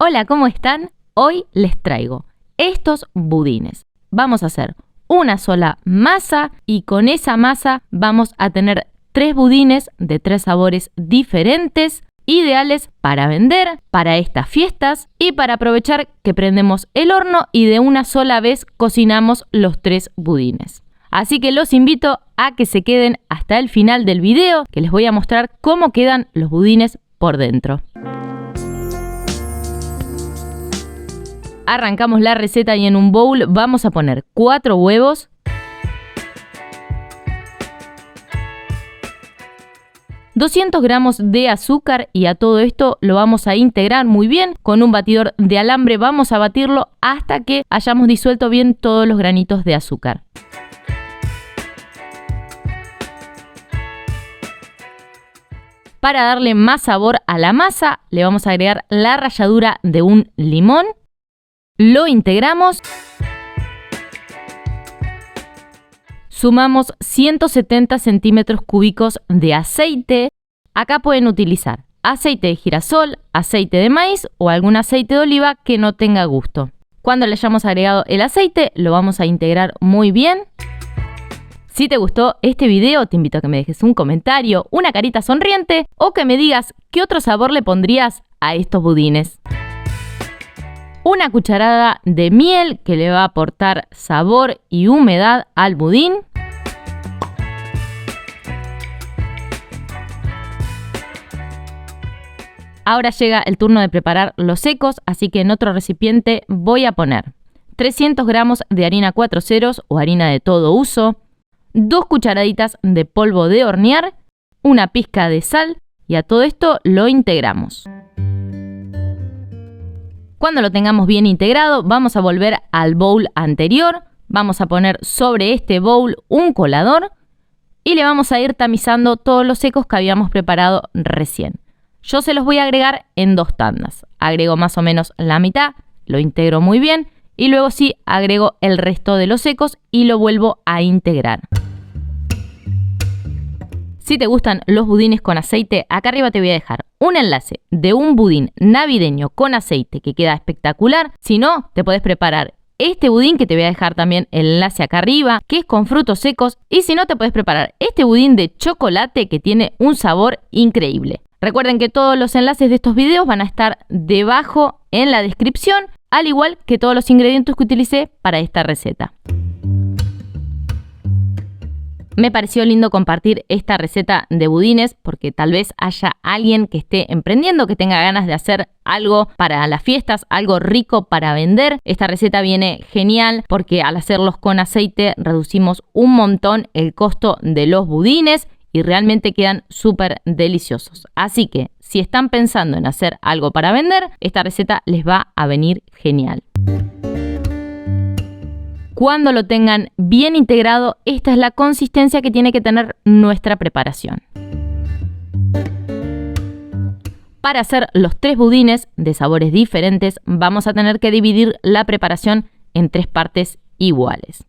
Hola, ¿cómo están? Hoy les traigo estos budines. Vamos a hacer una sola masa y con esa masa vamos a tener 3 budines de 3 sabores diferentes, ideales para vender, para estas fiestas y para aprovechar que prendemos el horno y de una sola vez cocinamos los 3 budines. Así que los invito a que se queden hasta el final del video, que les voy a mostrar cómo quedan los budines por dentro. Arrancamos la receta y en un bowl vamos a poner 4 huevos, 200 gramos de azúcar y a todo esto lo vamos a integrar muy bien. Con un batidor de alambre vamos a batirlo hasta que hayamos disuelto bien todos los granitos de azúcar. Para darle más sabor a la masa, le vamos a agregar la ralladura de un limón. Lo integramos. Sumamos 170 centímetros cúbicos de aceite. Acá pueden utilizar aceite de girasol, aceite de maíz o algún aceite de oliva que no tenga gusto. Cuando le hayamos agregado el aceite, lo vamos a integrar muy bien. Si te gustó este video, te invito a que me dejes un comentario, una carita sonriente o que me digas qué otro sabor le pondrías a estos budines. Una cucharada de miel que le va a aportar sabor y humedad al budín. Ahora llega el turno de preparar los secos, así que en otro recipiente voy a poner 300 gramos de harina 4 ceros o harina de todo uso, 2 cucharaditas de polvo de hornear, una pizca de sal y a todo esto lo integramos. Cuando lo tengamos bien integrado, vamos a volver al bowl anterior, vamos a poner sobre este bowl un colador y le vamos a ir tamizando todos los secos que habíamos preparado recién. Yo se los voy a agregar en 2 tandas. Agrego más o menos la mitad, lo integro muy bien y luego sí agrego el resto de los secos y lo vuelvo a integrar. Si te gustan los budines con aceite, acá arriba te voy a dejar un enlace de un budín navideño con aceite que queda espectacular. Si no, te podés preparar este budín que te voy a dejar también el enlace acá arriba, que es con frutos secos. Y si no, te podés preparar este budín de chocolate que tiene un sabor increíble. Recuerden que todos los enlaces de estos videos van a estar debajo en la descripción, al igual que todos los ingredientes que utilicé para esta receta. Me pareció lindo compartir esta receta de budines porque tal vez haya alguien que esté emprendiendo, que tenga ganas de hacer algo para las fiestas, algo rico para vender. Esta receta viene genial porque al hacerlos con aceite reducimos un montón el costo de los budines y realmente quedan súper deliciosos. Así que si están pensando en hacer algo para vender, esta receta les va a venir genial. Cuando lo tengan bien integrado, esta es la consistencia que tiene que tener nuestra preparación. Para hacer los 3 budines de sabores diferentes, vamos a tener que dividir la preparación en 3 partes iguales.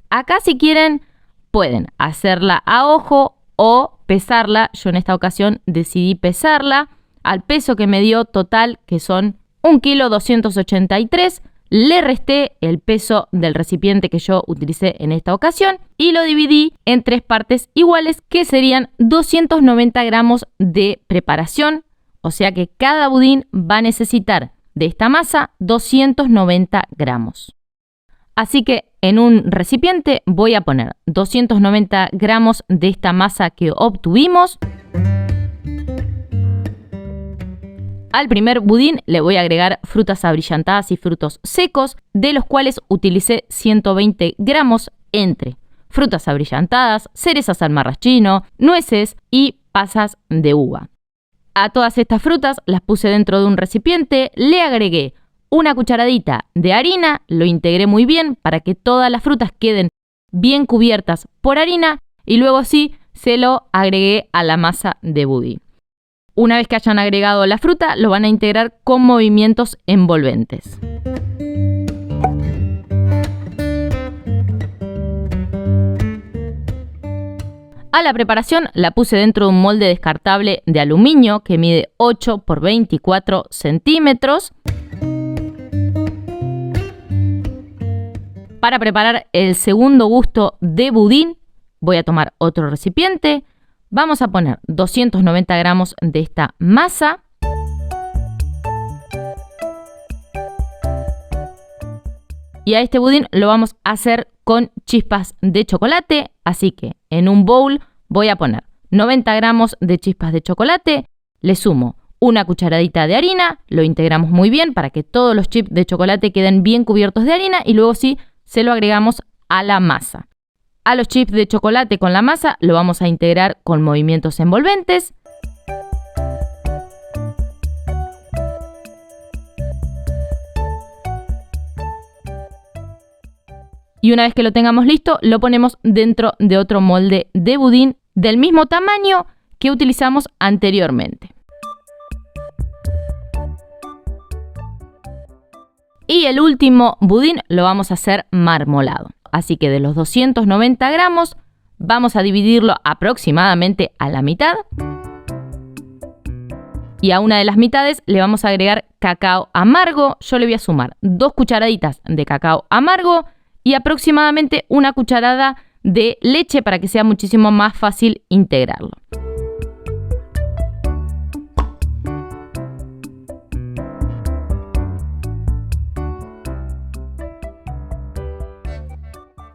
Acá si quieren, pueden hacerla a ojo o pesarla. Yo en esta ocasión decidí pesarla al peso que me dio total, que son 1,283 kg. Le resté el peso del recipiente que yo utilicé en esta ocasión y lo dividí en 3 partes iguales que serían 290 gramos de preparación. O sea que cada budín va a necesitar de esta masa 290 gramos. Así que en un recipiente voy a poner 290 gramos de esta masa que obtuvimos. Al primer budín le voy a agregar frutas abrillantadas y frutos secos, de los cuales utilicé 120 gramos entre frutas abrillantadas, cerezas al marrachino, nueces y pasas de uva. A todas estas frutas las puse dentro de un recipiente, le agregué una cucharadita de harina, lo integré muy bien para que todas las frutas queden bien cubiertas por harina y luego sí se lo agregué a la masa de budín. Una vez que hayan agregado la fruta, lo van a integrar con movimientos envolventes. A la preparación la puse dentro de un molde descartable de aluminio que mide 8 por 24 centímetros. Para preparar el segundo gusto de budín, voy a tomar otro recipiente. Vamos a poner 290 gramos de esta masa. Y a este budín lo vamos a hacer con chispas de chocolate. Así que en un bowl voy a poner 90 gramos de chispas de chocolate. Le sumo una cucharadita de harina. Lo integramos muy bien para que todos los chips de chocolate queden bien cubiertos de harina. Y luego sí, se lo agregamos a la masa. A los chips de chocolate con la masa lo vamos a integrar con movimientos envolventes. Y una vez que lo tengamos listo, lo ponemos dentro de otro molde de budín del mismo tamaño que utilizamos anteriormente. Y el último budín lo vamos a hacer marmolado. Así que de los 290 gramos vamos a dividirlo aproximadamente a la mitad. Y a una de las mitades le vamos a agregar cacao amargo. Yo le voy a sumar 2 cucharaditas de cacao amargo y aproximadamente una cucharada de leche para que sea muchísimo más fácil integrarlo.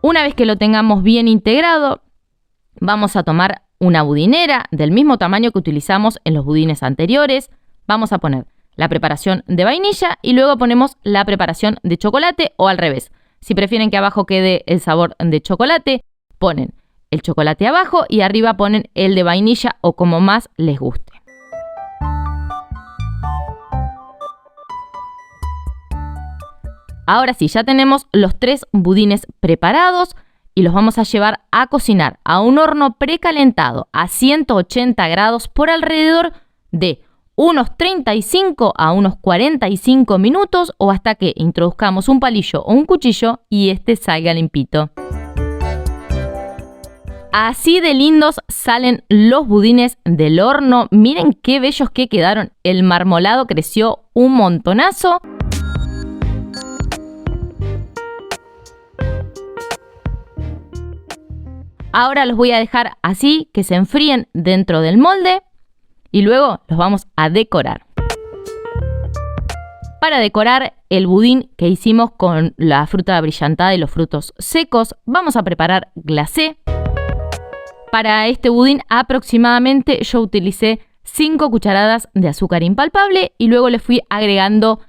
Una vez que lo tengamos bien integrado, vamos a tomar una budinera del mismo tamaño que utilizamos en los budines anteriores. Vamos a poner la preparación de vainilla y luego ponemos la preparación de chocolate o al revés. Si prefieren que abajo quede el sabor de chocolate, ponen el chocolate abajo y arriba ponen el de vainilla o como más les guste. Ahora sí, ya tenemos los 3 budines preparados y los vamos a llevar a cocinar a un horno precalentado a 180 grados por alrededor de unos 35 a unos 45 minutos o hasta que introduzcamos un palillo o un cuchillo y este salga limpito. Así de lindos salen los budines del horno. Miren qué bellos que quedaron. El marmolado creció un montonazo. Ahora los voy a dejar así, que se enfríen dentro del molde y luego los vamos a decorar. Para decorar el budín que hicimos con la fruta abrillantada y los frutos secos, vamos a preparar glacé. Para este budín aproximadamente yo utilicé 5 cucharadas de azúcar impalpable y luego le fui agregando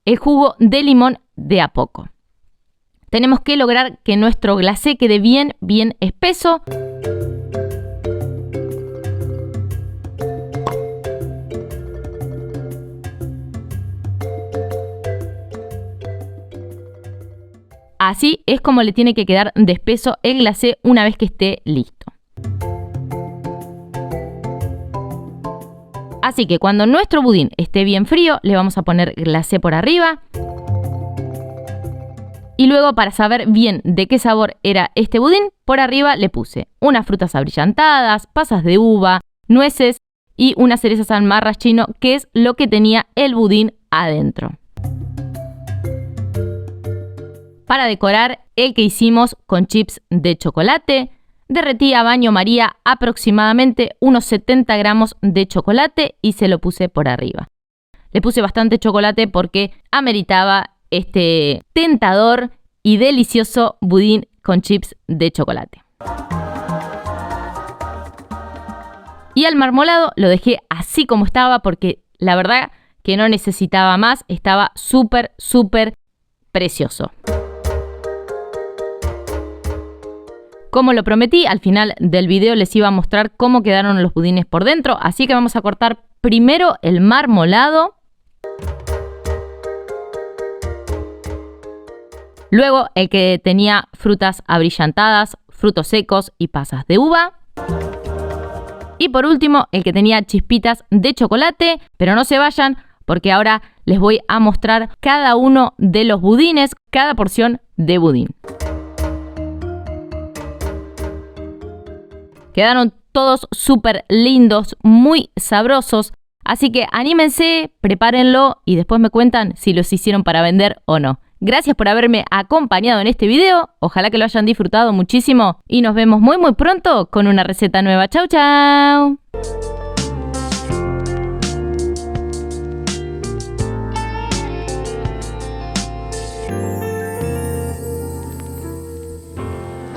el jugo de limón de a poco. Tenemos que lograr que nuestro glacé quede bien espeso. Así es como le tiene que quedar de espeso el glacé una vez que esté listo. Así que cuando nuestro budín esté bien frío, le vamos a poner glacé por arriba. Y luego, para saber bien de qué sabor era este budín, por arriba le puse unas frutas abrillantadas, pasas de uva, nueces y unas cerezas al marrachino, que es lo que tenía el budín adentro. Para decorar el que hicimos con chips de chocolate, derretí a baño María aproximadamente unos 70 gramos de chocolate y se lo puse por arriba. Le puse bastante chocolate porque ameritaba este tentador y delicioso budín con chips de chocolate. Y al marmolado lo dejé así como estaba porque la verdad que no necesitaba más, estaba súper precioso. Como lo prometí, al final del video les iba a mostrar cómo quedaron los budines por dentro, así que vamos a cortar primero el marmolado. Luego el que tenía frutas abrillantadas, frutos secos y pasas de uva. Y por último el que tenía chispitas de chocolate, pero no se vayan porque ahora les voy a mostrar cada uno de los budines, cada porción de budín. Quedaron todos súper lindos, muy sabrosos. Así que anímense, prepárenlo y después me cuentan si los hicieron para vender o no. Gracias por haberme acompañado en este video, ojalá que lo hayan disfrutado muchísimo y nos vemos muy pronto con una receta nueva. ¡Chau, chau!